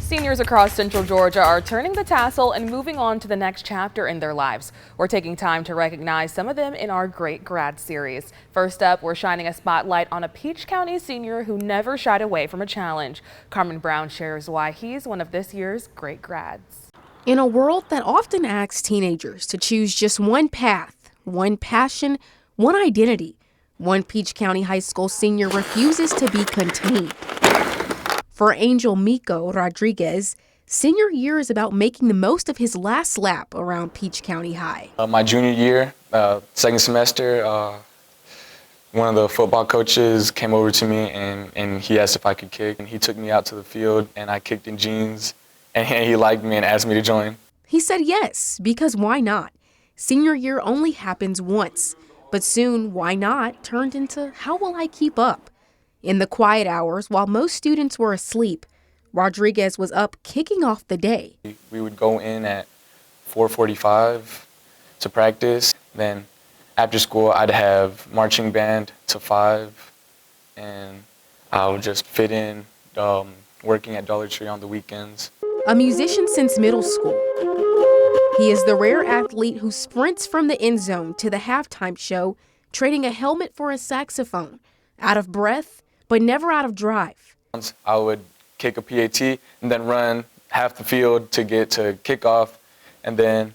Seniors across Central Georgia are turning the tassel and moving on to the next chapter in their lives. We're taking time to recognize some of them in our Great Grad series. First up, we're shining a spotlight on a Peach County senior who never shied away from a challenge. Carmen Brown shares why he's one of this year's Great Grads. In a world that often asks teenagers to choose just one path, one passion, one identity, one Peach County High School senior refuses to be contained. For Angel Mico Rodriguez, senior year is about making the most of his last lap around Peach County High. My junior year, second semester, one of the football coaches came over to me and he asked if I could kick. And he took me out to the field and I kicked in jeans and he liked me and asked me to join. He said yes, because why not? Senior year only happens once, but soon why not turned into how will I keep up? In the quiet hours, while most students were asleep, Rodriguez was up kicking off the day. We would go in at 4:45 to practice. Then after school, I'd have marching band to 5, and I would just fit in working at Dollar Tree on the weekends. A musician since middle school, he is the rare athlete who sprints from the end zone to the halftime show, trading a helmet for a saxophone, out of breath, but never out of drive. I would kick a PAT and then run half the field to get to kickoff, and then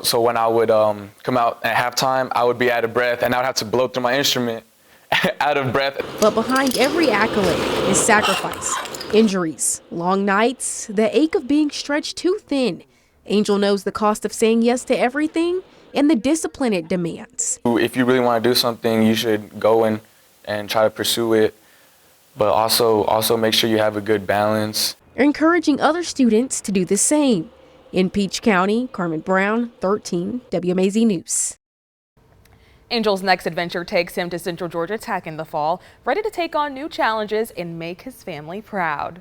so when I would come out at halftime, I would be out of breath and I would have to blow through my instrument out of breath. But behind every accolade is sacrifice, injuries, long nights, the ache of being stretched too thin. Angel knows the cost of saying yes to everything and the discipline it demands. If you really want to do something, you should go and try to pursue it, but also make sure you have a good balance. Encouraging other students to do the same. In Peach County, Carmen Brown, 13 WMAZ News. Angel's next adventure takes him to Central Georgia Tech in the fall, ready to take on new challenges and make his family proud.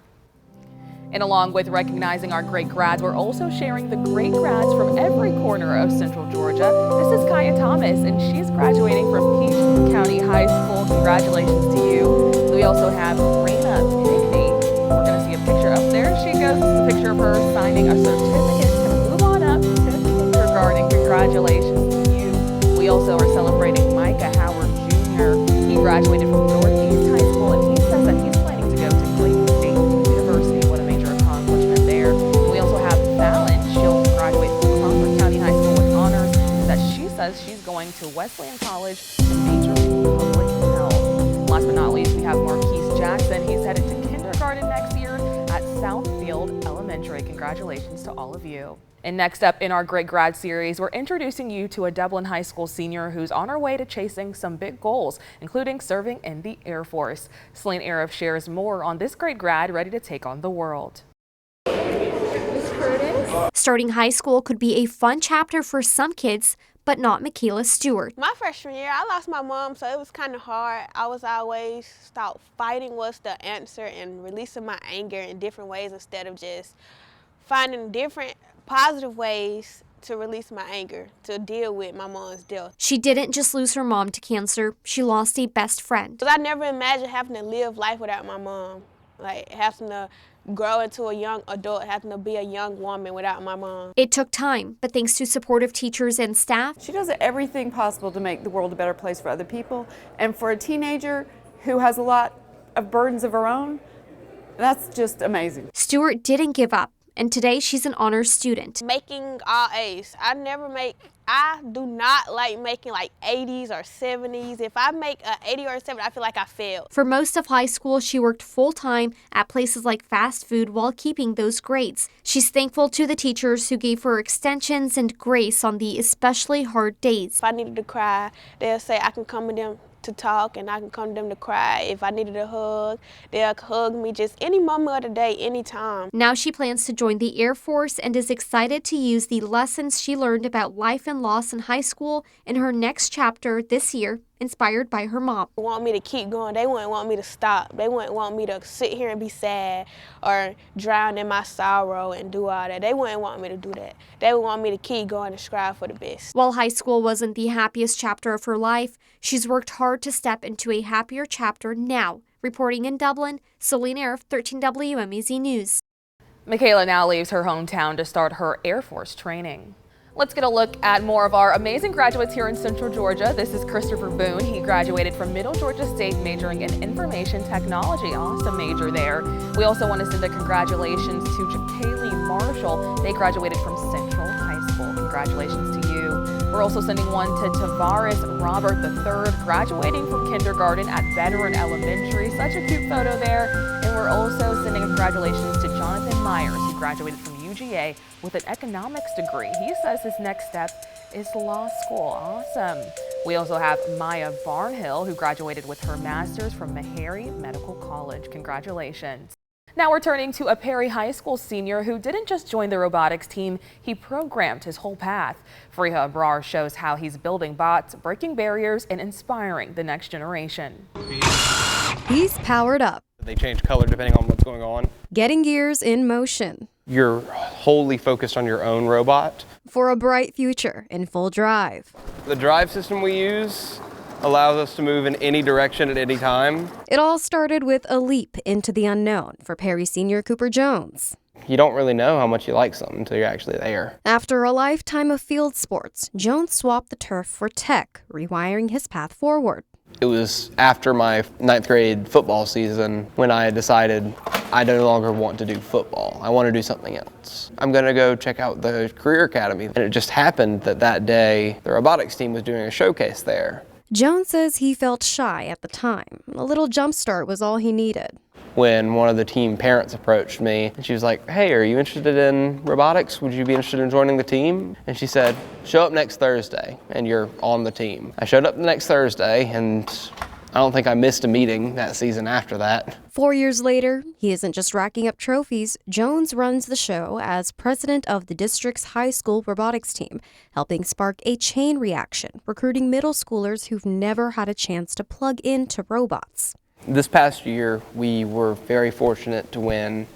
And along with recognizing our great grads, we're also sharing the great grads from every corner of Central Georgia. This is Kaia Thomas, and she's graduating from Peach County High School. Congratulations to you. We also have Raina Pigney. We're going to see a picture up there. She goes. This is a picture of her signing a certificate. It's going to move on up to kindergarten. Congratulations to you. We also are celebrating Micah Howard Jr. He graduated from Northeast High School, and he says that he's planning to go to Clayton State University. What a major accomplishment there. We also have Fallon. She'll graduate from Crawford County High School with honors. That she says she's going to Wesleyan College to major in public health. Last but not least, we have Marquise Jackson. He's headed to kindergarten next year at Southfield Elementary. Congratulations to all of you. And next up in our Great Grad series, we're introducing you to a Dublin High School senior who's on her way to chasing some big goals, including serving in the Air Force. Celine Arif shares more on this great grad ready to take on the world. Starting high school could be a fun chapter for some kids, but not Michaela Stewart. My freshman year, I lost my mom, so it was kind of hard. I was always thought fighting was the answer and releasing my anger in different ways instead of just finding different positive ways to release my anger, to deal with my mom's death. She didn't just lose her mom to cancer, she lost a best friend. Because I never imagined having to live life without my mom, like having to grow into a young adult, having to be a young woman without my mom. It took time, but thanks to supportive teachers and staff. She does everything possible to make the world a better place for other people. And for a teenager who has a lot of burdens of her own, that's just amazing. Stewart didn't give up, and today she's an honors student. Making all A's. I do not like making like 80s or 70s. If I make an 80 or a 70, I feel like I failed. For most of high school, she worked full-time at places like fast food while keeping those grades. She's thankful to the teachers who gave her extensions and grace on the especially hard days. If I needed to cry, they'll say I can come to them to talk and I can come to them to cry. If I needed a hug, they'll hug me just any moment of the day, anytime. Now she plans to join the Air Force and is excited to use the lessons she learned about life and loss in high school in her next chapter this year, inspired by her mom. They want me to keep going. They wouldn't want me to stop. They wouldn't want me to sit here and be sad or drown in my sorrow and do all that. They wouldn't want me to do that. They would want me to keep going and strive for the best. While high school wasn't the happiest chapter of her life, she's worked hard to step into a happier chapter now. Reporting in Dublin, Celine Arif, 13 WMAZ News. Michaela now leaves her hometown to start her Air Force training. Let's get a look at more of our amazing graduates here in Central Georgia. This is Christopher Boon. He graduated from Middle Georgia State majoring in information technology. Awesome major there. We also want to send a congratulations to Kaylee Marshall. They graduated from Central High School. Congratulations to you. We're also sending one to Tavares Robert III, graduating from kindergarten at Veteran Elementary. Such a cute photo there. And we're also sending a congratulations to Jonathan Myers, who graduated from UGA with an economics degree. He says his next step is law school. Awesome. We also have Maya Barnhill, who graduated with her master's from Meharry Medical College. Congratulations. Now we're turning to a Perry High School senior who didn't just join the robotics team, he programmed his whole path. Freha Abrar shows how he's building bots, breaking barriers, and inspiring the next generation. He's powered up. They change color depending on what's going on. Getting gears in motion. You're wholly focused on your own robot. For a bright future in full drive. The drive system we use allows us to move in any direction at any time. It all started with a leap into the unknown for Perry senior Cooper Jones. You don't really know how much you like something until you're actually there. After a lifetime of field sports, Jones swapped the turf for tech, rewiring his path forward. It was after my 9th grade football season when I decided I no longer want to do football. I want to do something else. I'm going to go check out the Career Academy. And it just happened that that day the robotics team was doing a showcase there. Jones says he felt shy at the time. A little jump start was all he needed. When one of the team parents approached me, and she was like, "Hey, are you interested in robotics? Would you be interested in joining the team?" And she said, "Show up next Thursday and you're on the team." I showed up the next Thursday, and I don't think I missed a meeting that season after that. 4 years later, he isn't just racking up trophies. Jones runs the show as president of the district's high school robotics team, helping spark a chain reaction, recruiting middle schoolers who've never had a chance to plug into robots. This past year, we were very fortunate to win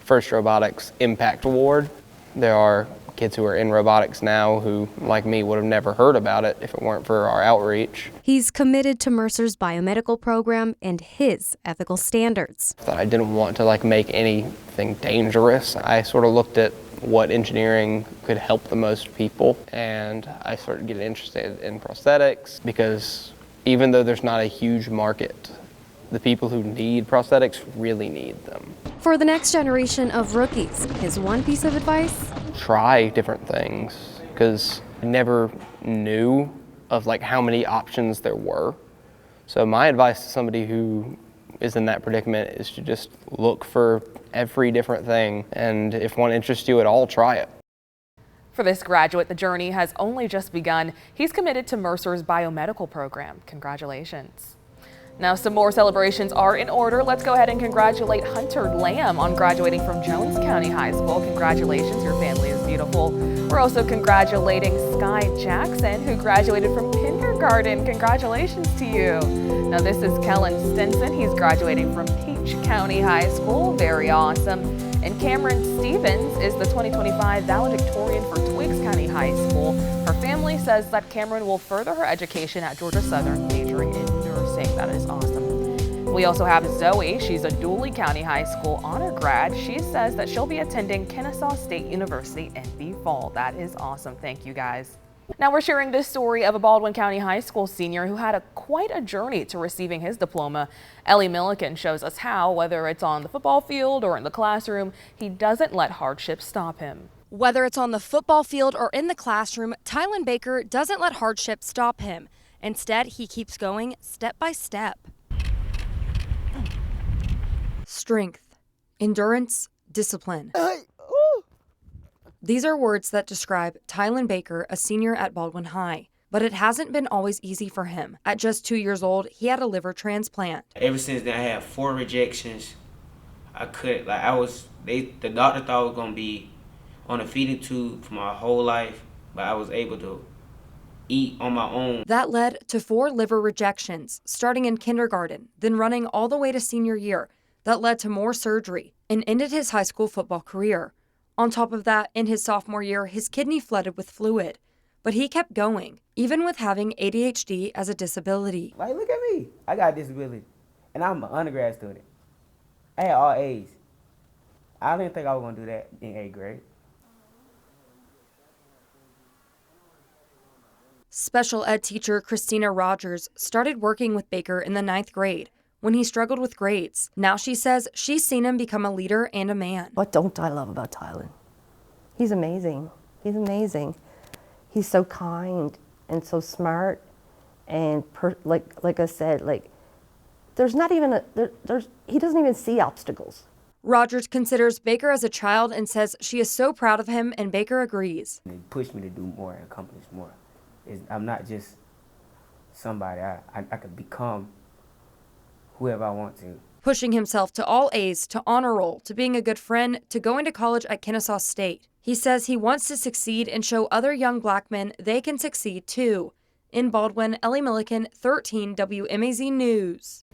First Robotics Impact Award. There are kids who are in robotics now who, like me, would have never heard about it if it weren't for our outreach. He's committed to Mercer's biomedical program and his ethical standards. That I didn't want to make anything dangerous. I sort of looked at what engineering could help the most people, and I started getting interested in prosthetics because even though there's not a huge market, the people who need prosthetics really need them. For the next generation of rookies, his one piece of advice? Try different things, because I never knew of how many options there were. So my advice to somebody who is in that predicament is to just look for every different thing, and if one interests you at all, try it. For this graduate, the journey has only just begun. He's committed to Mercer's biomedical program. Congratulations. Now some more celebrations are in order. Let's go ahead and congratulate Hunter Lamb on graduating from Jones County High School. Congratulations, your family is beautiful. We're also congratulating Sky Jackson, who graduated from kindergarten. Congratulations to you. Now this is Kellen Stinson. He's graduating from Peach County High School. Very awesome. And Cameron Stevens is the 2025 valedictorian for Twiggs County High School. Her family says that Cameron will further her education at Georgia Southern, majoring in nursing. That is awesome. We also have Zoe. She's a Dooley County High School honor grad. She says that she'll be attending Kennesaw State University in the fall. That is awesome. Thank you, guys. Now we're sharing this story of a Baldwin County High School senior who had quite a journey to receiving his diploma. Ellie Milliken shows us how, whether it's on the football field or in the classroom, he doesn't let hardship stop him. Whether it's on the football field or in the classroom, Tylen Baker doesn't let hardship stop him. Instead, he keeps going step by step. Strength, endurance, discipline. These are words that describe Tylen Baker, a senior at Baldwin High. But it hasn't been always easy for him. At just 2 years old, he had a liver transplant. Ever since then, I had 4 rejections. The doctor thought I was gonna be on a feeding tube for my whole life, but I was able to eat on my own. That led to 4 liver rejections, starting in kindergarten, then running all the way to senior year. That led to more surgery and ended his high school football career. On top of that, in his sophomore year, his kidney flooded with fluid. But he kept going, even with having ADHD as a disability. Look at me. I got a disability, and I'm an undergrad student. I had all A's. I didn't think I was going to do that in 8th grade. Special ed teacher Christina Rogers started working with Baker in the 9th grade when he struggled with grades. Now she says she's seen him become a leader and a man. What don't I love about Tylen? He's amazing. He's amazing. He's so kind and so smart, and like I said, like there's not even he doesn't even see obstacles. Rogers considers Baker as a child and says she is so proud of him, and Baker agrees. They pushed me to do more and accomplish more. I'm not just somebody. I could become whoever I want to. Pushing himself to all A's, to honor roll, to being a good friend, to going to college at Kennesaw State. He says he wants to succeed and show other young black men they can succeed too. In Baldwin, Ellie Milliken, 13 WMAZ News.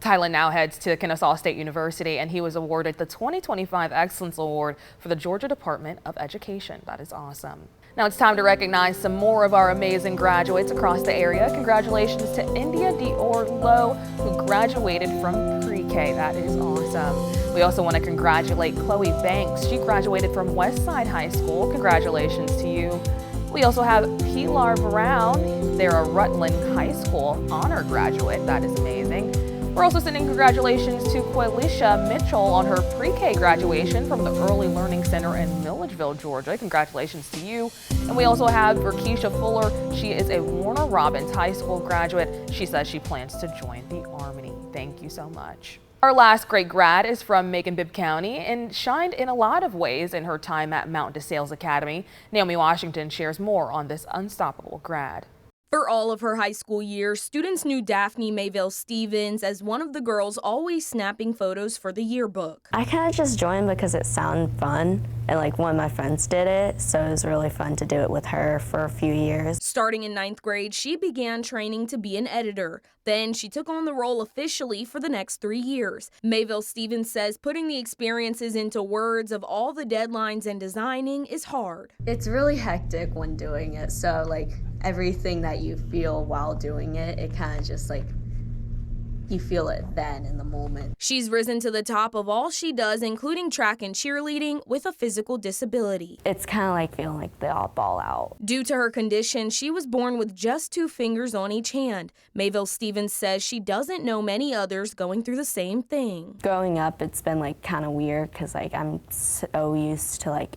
Tylen now heads to Kennesaw State University, and he was awarded the 2025 Excellence Award for the Georgia Department of Education. That is awesome. Now it's time to recognize some more of our amazing graduates across the area. Congratulations to India Dior Lowe, who graduated from pre-K. That is awesome. We also want to congratulate Chloe Banks. She graduated from Westside High School. Congratulations to you. We also have Pilar Brown. They're a Rutland High School honor graduate. That is amazing. We're also sending congratulations to Qualisha Mitchell on her pre-K graduation from the Early Learning Center in Milledgeville, Georgia. Congratulations to you. And we also have Verkeisha Fuller. She is a Warner Robins High School graduate. She says she plans to join the Army. Thank you so much. Our last great grad is from Macon-Bibb County and shined in a lot of ways in her time at Mountain DeSales Academy. Naomi Washington shares more on this unstoppable grad. For all of her high school years, students knew Daphne Mayville Stevens as one of the girls always snapping photos for the yearbook. I kind of just joined because it sounded fun, and like one of my friends did it, so it was really fun to do it with her for a few years. Starting in 9th grade, she began training to be an editor. Then she took on the role officially for the next 3 years. Mayville Stevens says putting the experiences into words of all the deadlines and designing is hard. It's really hectic when doing it, so like everything that you feel while doing it, it kind of just like you feel it then in the moment. She's risen to the top of all she does, including track and cheerleading with a physical disability. It's kind of like feeling like the oddball out. Due to her condition, she was born with just 2 fingers on each hand. Mayville Stevens says she doesn't know many others going through the same thing. Growing up, it's been like kind of weird because like I'm so used to like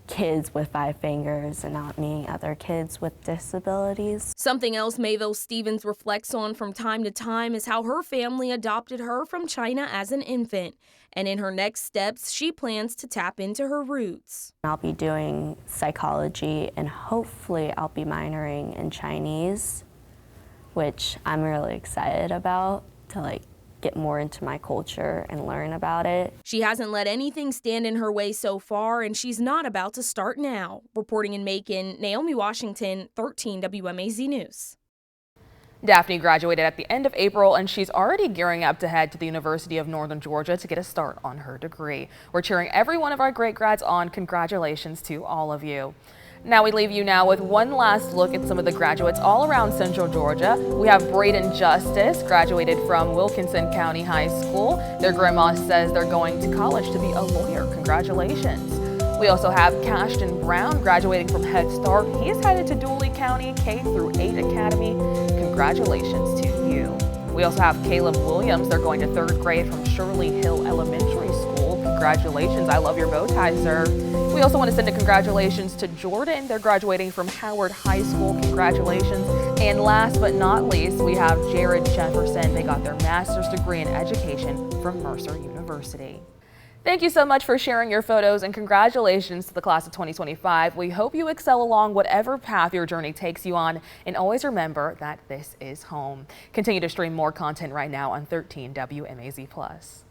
kids with 5 fingers and not meeting other kids with disabilities. Something else Mayville Stevens reflects on from time to time is how her family adopted her from China as an infant. And in her next steps, she plans to tap into her roots. I'll be doing psychology and hopefully I'll be minoring in Chinese, which I'm really excited about to like get more into my culture and learn about it. She hasn't let anything stand in her way so far, and she's not about to start now. Reporting in Macon, Naomi Washington, 13 WMAZ News. Daphne graduated at the end of April, and she's already gearing up to head to the University of Northern Georgia to get a start on her degree. We're cheering every one of our great grads on. Congratulations to all of you. Now we leave you now with one last look at some of the graduates all around Central Georgia. We have Braden Justice, graduated from Wilkinson County High School. Their grandma says they're going to college to be a lawyer. Congratulations. We also have Cashton Brown, graduating from Head Start. He's headed to Dooley County K-8 Academy. Congratulations to you. We also have Caleb Williams. They're going to 3rd grade from Shirley Hill Elementary School. Congratulations. I love your bow tie, sir. We also want to send a congratulations to Jordan. They're graduating from Howard High School. Congratulations. And last but not least, we have Jared Jefferson. They got their master's degree in education from Mercer University. Thank you so much for sharing your photos, and congratulations to the class of 2025. We hope you excel along whatever path your journey takes you on, and always remember that this is home. Continue to stream more content right now on 13 WMAZ+.